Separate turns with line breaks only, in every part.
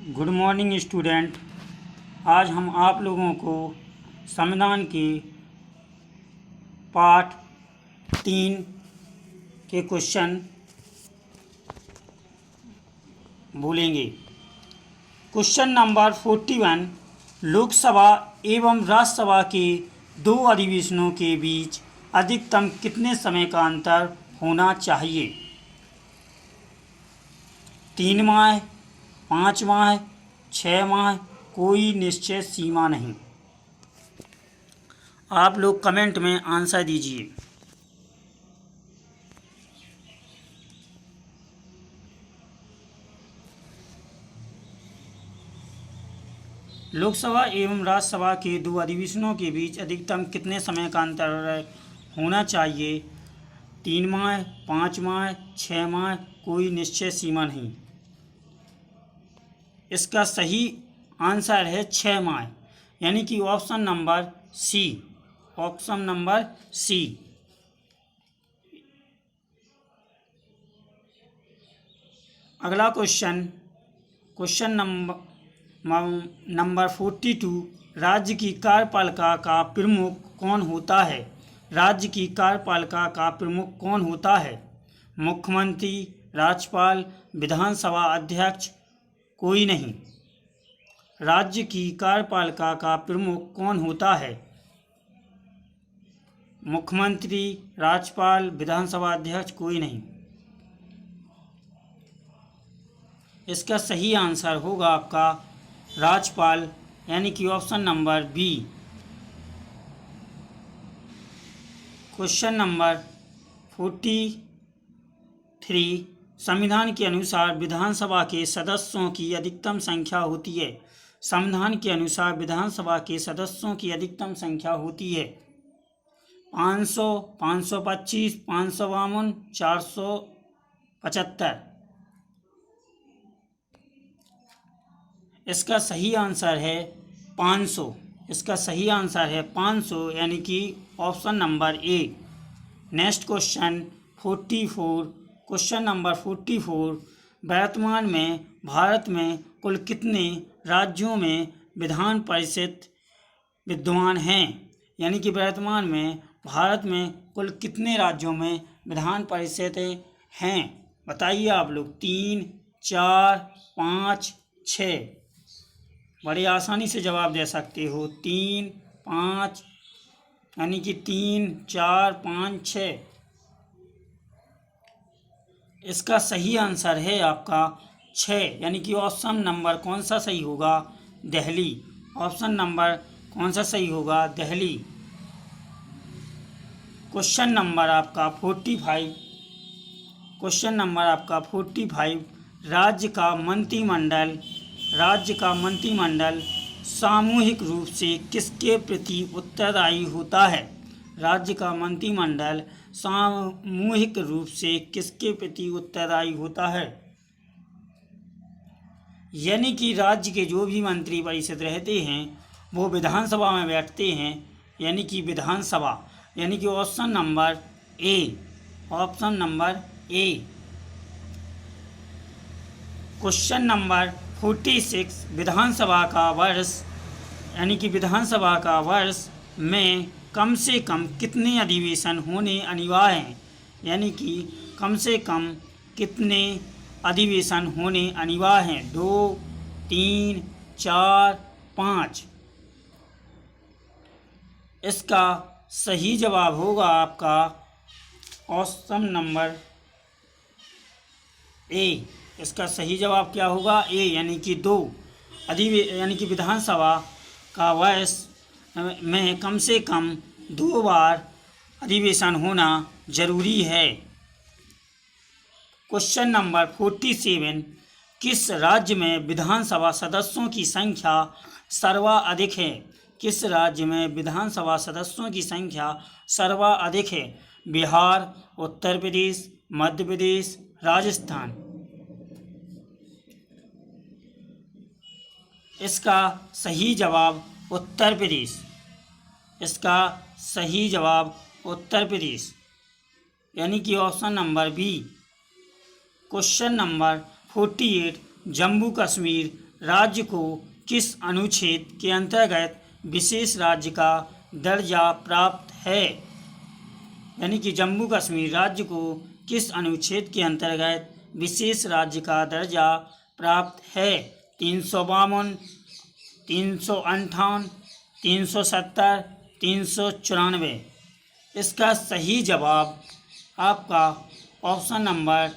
Good morning student. आज हम आप लोगों को संविधान के पार्ट 3 के क्वेश्चन बोलेंगे। क्वेश्चन नंबर 41, लोकसभा एवं राज्यसभा के दो अधिवेशनों के बीच अधिकतम कितने समय का अंतर होना चाहिए? 3 माह, 5 माह, 6 माह, कोई निश्चित सीमा नहीं। आप लोग कमेंट में आंसर दीजिए। लोकसभा एवं राज्यसभा के दो अधिवेशनों के बीच अधिकतम कितने समय का अंतर होना चाहिए? 3 माह, 5 माह, 6 माह, कोई निश्चित सीमा नहीं। इसका सही आंसर है 6 माह, यानी कि option number C. Option number C. अगला क्वेश्चन नंबर 42, राज्य की कार्यपालिका का प्रमुख कौन होता है? राज्य की कार्यपालिका का प्रमुख कौन होता है? मुख्यमंत्री, राज्यपाल, विधानसभा अध्यक्ष, कोई नहीं। राज्य की कार्यपालिका का प्रमुख कौन होता है? मुख्यमंत्री, राज्यपाल, विधानसभा अध्यक्ष, कोई नहीं। इसका सही आंसर होगा आपका राज्यपाल, यानी कि option number B. Question number 43, संविधान के अनुसार विधानसभा के सदस्यों की अधिकतम संख्या होती है। संविधान के अनुसार विधानसभा के सदस्यों की अधिकतम संख्या होती है 500, 525, 552, 475। इसका सही आंसर है 500। इसका सही आंसर है 500, यानी कि ऑप्शन नंबर ए। नेक्स्ट क्वेश्चन नंबर 44, वर्तमान में भारत में कुल कितने राज्यों में विधान परिषद विद्यमान हैं? यानी कि वर्तमान में भारत में कुल कितने राज्यों में विधान परिषद हैं? बताइए आप लोग। 3, 4, 5, 6। बड़ी आसानी से जवाब दे सकते हो। 3, 5, यानी कि 3, 4, 5, 6। इसका सही आंसर है आपका 6, यानी कि ऑप्शन नंबर कौन सा सही होगा? दिल्ली। ऑप्शन नंबर कौन सा सही होगा? दिल्ली। क्वेश्चन नंबर आपका 45, राज्य का मंत्रिमंडल सामूहिक रूप से किसके प्रति उत्तरदायी होता है? राज्य का मंत्रिमंडल सामूहिक रूप से किसके प्रति उत्तरदायी होता है? यानी कि राज्य के जो भी मंत्री परिषद रहते हैं वो विधानसभा में बैठते हैं, यानी कि विधानसभा, यानी कि option number A. Option number A. Question number 46, विधानसभा का वर्ष, यानी कि विधानसभा का वर्ष में कम से कम कितने अधिवेशन होने अनिवार्य हैं? यानी कि कम से कम कितने अधिवेशन होने अनिवार्य हैं? 2, 3, 4, 5। इसका सही जवाब होगा आपका ऑप्शन नंबर ए। इसका सही जवाब क्या होगा? ए, यानी कि 2 यानी कि विधानसभा का वर्ष में कम से कम 2 बार अधिवेशन होना जरूरी है। क्वेश्चन नंबर 47, किस राज्य में विधानसभा सदस्यों की संख्या सर्वाधिक है? किस राज्य में विधानसभा सदस्यों की संख्या सर्वाधिक है? बिहार, उत्तर प्रदेश, मध्य प्रदेश, राजस्थान। इसका सही जवाब उत्तर प्रदेश। इसका सही जवाब उत्तर प्रदेश, यानी कि option number B. Question number 48, Jammu Kashmir राज्य को किस अनुच्छेद के अंतर्गत विशेष राज्य का दर्जा प्राप्त है? यानी कि जम्मू कश्मीर राज्य को किस अनुच्छेद के अंतर्गत विशेष राज्य का दर्जा प्राप्त है? 352, 358, 370, 394। इसका सही जवाब आपका ऑप्शन नंबर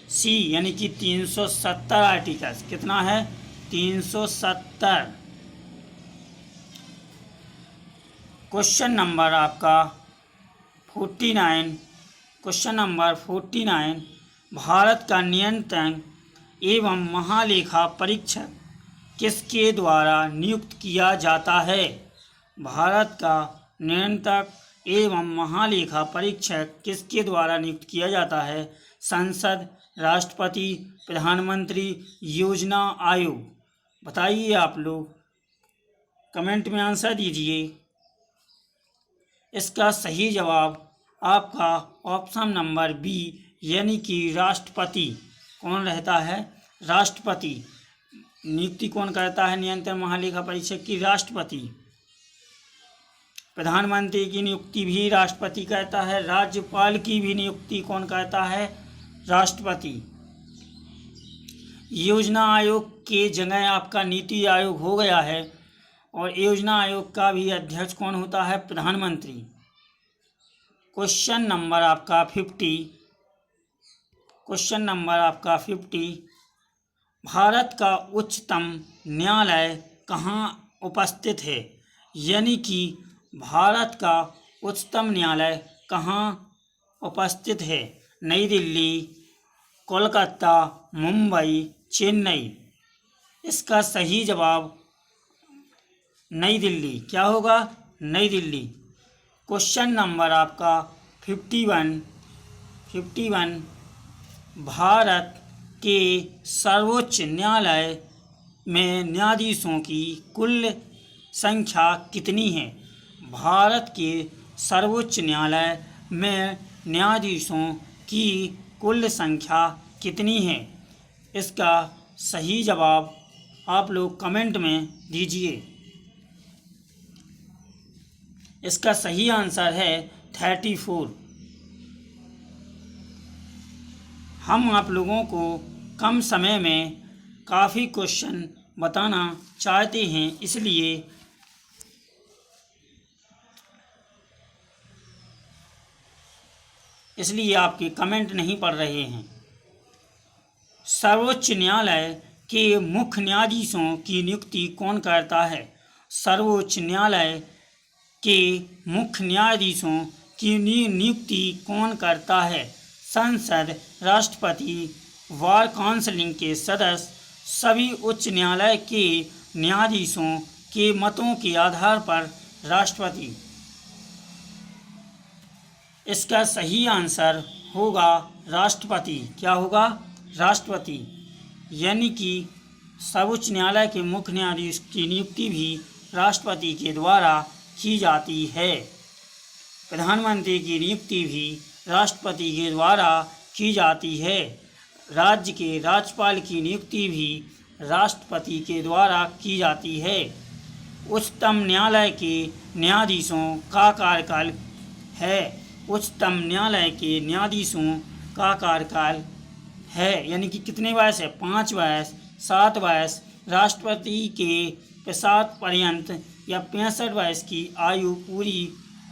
सी यानी कि 370 आर्टिकल्स। कितना है? 370। क्वेश्चन नंबर आपका 49, क्वेश्चन नंबर 49, भारत का नियंत्रक एवं महालेखा परीक्षक किसके द्वारा नियुक्त किया जाता है? भारत का नियंत्रक एवं महालेखा परीक्षक किसके द्वारा नियुक्त किया जाता है? संसद, राष्ट्रपति, प्रधानमंत्री, योजना आयोग। बताइए आप लोग, कमेंट में आंसर दीजिए। इसका सही जवाब आपका ऑप्शन नंबर बी यानी कि राष्ट्रपति। कौन रहता है? राष्ट्रपति। नियुक्ति कौन करता है नियंत्रक महालेखा परीक्षक की? राष्ट्रपति। प्रधानमंत्री की नियुक्ति भी राष्ट्रपति करता है। राज्यपाल की भी नियुक्ति कौन करता है? राष्ट्रपति। योजना आयोग के जगह आपका नीति आयोग हो गया है और योजना आयोग का भी अध्यक्ष कौन होता है? प्रधानमंत्री। क्वेश्चन नंबर आपका 50, क्वेश्चन नंबर आपका 50, भारत का उच्चतम न्यायालय कहाँ उपस्थित है? यानी कि भारत का उच्चतम न्यायालय कहाँ उपस्थित है? नई दिल्ली, कोलकाता, मुंबई, चेन्नई। इसका सही जवाब नई दिल्ली। क्या होगा? नई दिल्ली। क्वेश्चन नंबर आपका 51, भारत के सर्वोच्च न्यायालय में न्यायाधीशों की कुल संख्या कितनी है? भारत के सर्वोच्च न्यायालय में न्यायाधीशों की कुल संख्या कितनी है? इसका सही जवाब आप लोग कमेंट में दीजिए। इसका सही आंसर है 34। हम आप लोगों को कम समय में काफ़ी क्वेश्चन बताना चाहते हैं, इसलिए आपके कमेंट नहीं पढ़ रहे हैं। सर्वोच्च न्यायालय के मुख्य न्यायाधीशों की नियुक्ति कौन करता है? सर्वोच्च न्यायालय के मुख्य न्यायाधीशों की नियुक्ति कौन करता है? संसद, राष्ट्रपति, बार काउंसिल के सदस्य, सभी उच्च न्यायालय के न्यायाधीशों के मतों के आधार पर राष्ट्रपति। इसका सही आंसर होगा राष्ट्रपति। क्या होगा? राष्ट्रपति। यानी कि सर्वोच्च न्यायालय के मुख्य न्यायाधीश की नियुक्ति भी राष्ट्रपति के द्वारा की जाती है। प्रधानमंत्री की नियुक्ति भी राष्ट्रपति के द्वारा की जाती है। राज्य के राज्यपाल की नियुक्ति भी राष्ट्रपति के द्वारा की जाती है। उच्चतम न्यायालय के न्यायाधीशों का कार्यकाल है। उच्चतम न्यायालय के न्यायाधीशों का कार्यकाल है यानी कि कितने वर्ष है? 5 वर्ष, 7 वर्ष, राष्ट्रपति के प्रसाद पर्यंत या 65 वर्ष की आयु पूरी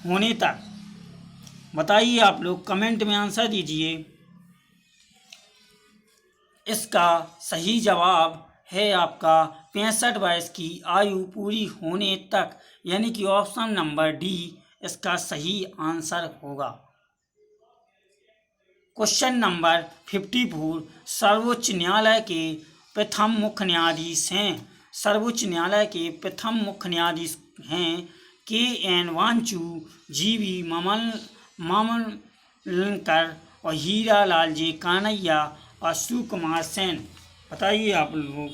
होने तक। बताइए आप लोग, कमेंट में आंसर दीजिए। इसका सही जवाब है आपका 65 वर्ष की आयु पूरी होने तक, यानी कि ऑप्शन नंबर डी इसका सही आंसर होगा। क्वेश्चन नंबर 54, सर्वोच्च न्यायालय के प्रथम मुख्य न्यायाधीश हैं। सर्वोच्च न्यायालय के प्रथम मुख्य न्यायाधीश हैं के.एन. वांचू, जी.वी. मामलकर और हीरा लाल जे कानैया और सुकुमार सेन। बताइए आप लोग,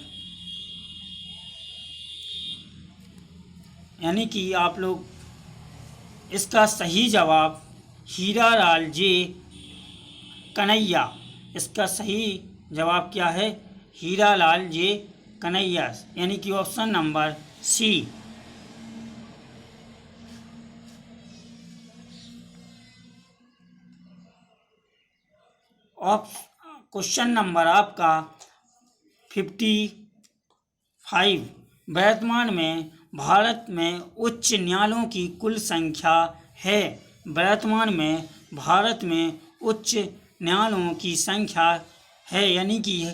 यानी कि आप लोग इसका सही जवाब हीरा लाल जे कन्हैया। इसका सही जवाब क्या है? हीरा लाल जे कन्हैया, यानी कि option number C. Question number आपका 55। वर्तमान में भारत में उच्च न्यायालयों की कुल संख्या है। वर्तमान में भारत में उच्च न्यायालयों की संख्या है, यानी कि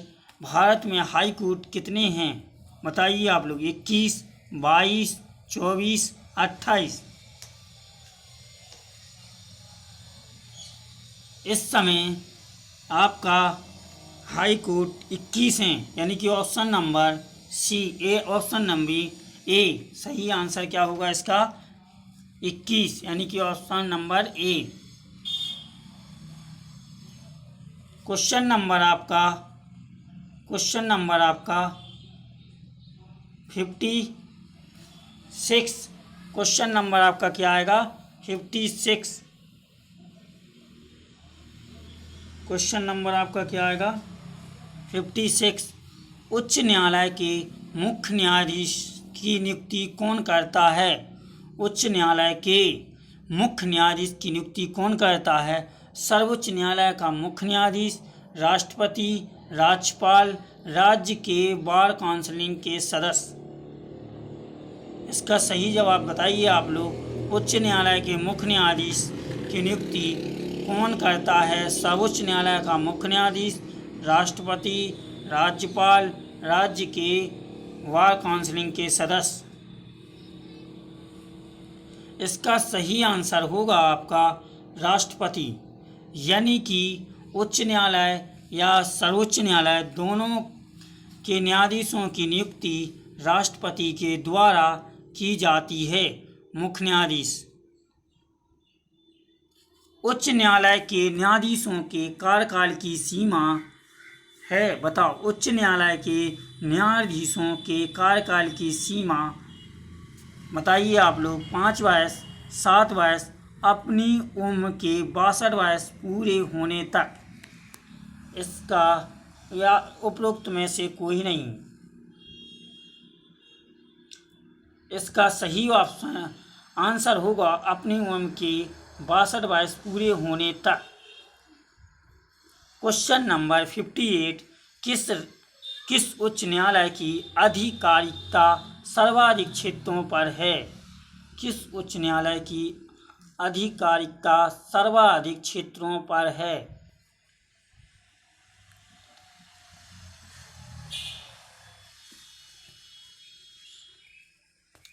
भारत में हाई कोर्ट कितने हैं बताइए आप लोग। 21, 22, 24, 28। इस समय आपका हाई कोर्ट 21 हैं, यानी कि option number C A, option number A सही आंसर क्या होगा इसका 21, यानी कि option number A. Question number आपका 56। क्वेश्चन नंबर आपका क्या आएगा 56। क्वेश्चन नंबर आपका क्या आएगा 56। उच्च न्यायालय के मुख्य न्यायाधीश की नियुक्ति कौन करता है। उच्च न्यायालय के मुख्य न्यायाधीश की नियुक्ति कौन करता है। सर्वोच्च न्यायालय का मुख्य न्यायाधीश, राष्ट्रपति, राज्यपाल, राज्य के बार काउंसिल के सदस्य। इसका सही जवाब बताइए आप लोग। उच्च न्यायालय के मुख्य न्यायाधीश की नियुक्ति कौन करता है। सर्वोच्च न्यायालय का मुख्य न्यायाधीश, राष्ट्रपति, राज्यपाल, राज्य के बार काउंसिल के सदस्य। इसका सही आंसर होगा आपका राष्ट्रपति, यानी कि उच्च न्यायालय या सर्वोच्च न्यायालय दोनों के न्यायाधीशों की नियुक्ति राष्ट्रपति के द्वारा की जाती है। मुख्य न्यायाधीश। उच्च न्यायालय के न्यायाधीशों के कार्यकाल की सीमा है, बताओ। उच्च न्यायालय के न्यायाधीशों के कार्यकाल की सीमा बताइए आप लोग। 5 वर्ष, 7 वर्ष, अपनी उम्र के 62 वर्ष पूरे होने तक। इसका या उपरोक्त में से कोई नहीं। इसका सही ऑप्शन आंसर होगा अपनी उम्र के 62 वर्ष पूरे होने तक। Question number 58। किस उच्च न्यायालय की आधिकारिकता सर्वाधिक क्षेत्रों पर है। किस उच्च न्यायालय की आधिकारिकता सर्वाधिक क्षेत्रों पर है।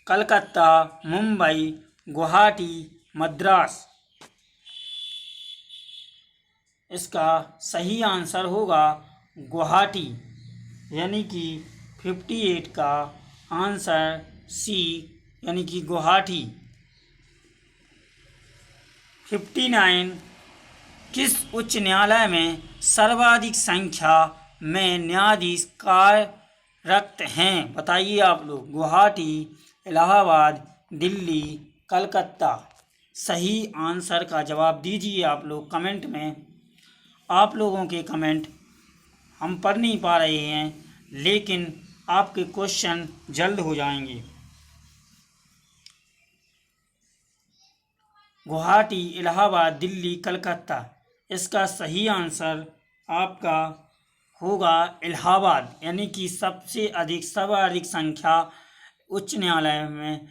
कलकत्ता, मुंबई, गुवाहाटी, मद्रास। इसका सही आंसर होगा गुवाहाटी, यानी कि 58 का आंसर सी, यानी कि गुवाहाटी। 59। किस उच्च न्यायालय में सर्वाधिक संख्या में न्यायाधीश कार्यरत हैं बताइए आप लोग। गुवाहाटी, इलाहाबाद, दिल्ली, कलकत्ता। सही आंसर का जवाब दीजिए आप लोग कमेंट में। आप लोगों के कमेंट हम पढ़ नहीं पा रहे हैं, लेकिन आपके क्वेश्चन जल्द हो जाएंगे। गुवाहाटी, इलाहाबाद, दिल्ली, कलकत्ता। इसका सही आंसर आपका होगा इलाहाबाद, यानी कि सर्वाधिक संख्या उच्च न्यायालय में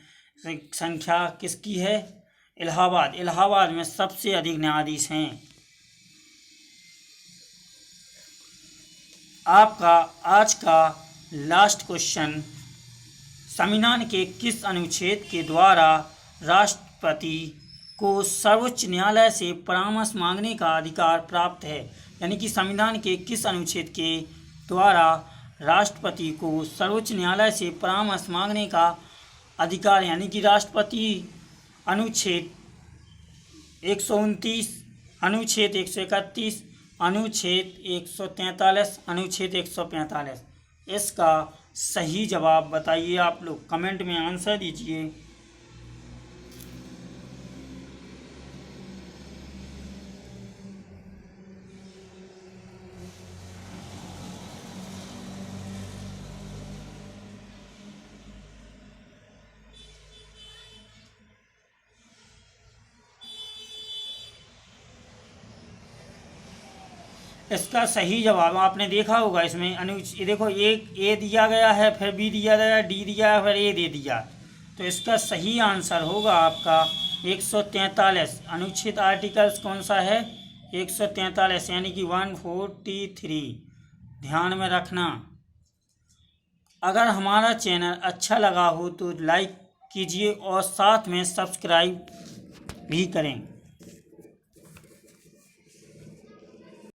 संख्या किसकी है। इलाहाबाद। इलाहाबाद में सबसे अधिक न्यायाधीश हैं। आपका आज का लास्ट क्वेश्चन। संविधान के किस अनुच्छेद के द्वारा राष्ट्रपति को सर्वोच्च न्यायालय से परामर्श मांगने का अधिकार प्राप्त है। यानी कि संविधान के किस अनुच्छेद के द्वारा राष्ट्रपति को सर्वोच्च न्यायालय से परामर्श मांगने का अधिकार, यानी कि राष्ट्रपति अनुच्छेद 129, अनुच्छेद 131, अनुच्छेद 143, अनुच्छेद 145। इसका सही जवाब बताइए आप लोग कमेंट में आंसर दीजिए। इसका सही जवाब आपने देखा होगा इसमें ये देखो, एक ए दिया गया है, फिर बी दिया गया, डी दिया है, फिर ए दे दिया। तो इसका सही आंसर होगा आपका 143। अनुच्छेद आर्टिकल्स कौन सा है? 143 यानी कि 143। ध्यान में रखना। अगर हमारा चैनल अच्छा लगा हो तो लाइक कीजिए और साथ में सब्सक्राइब भी करें।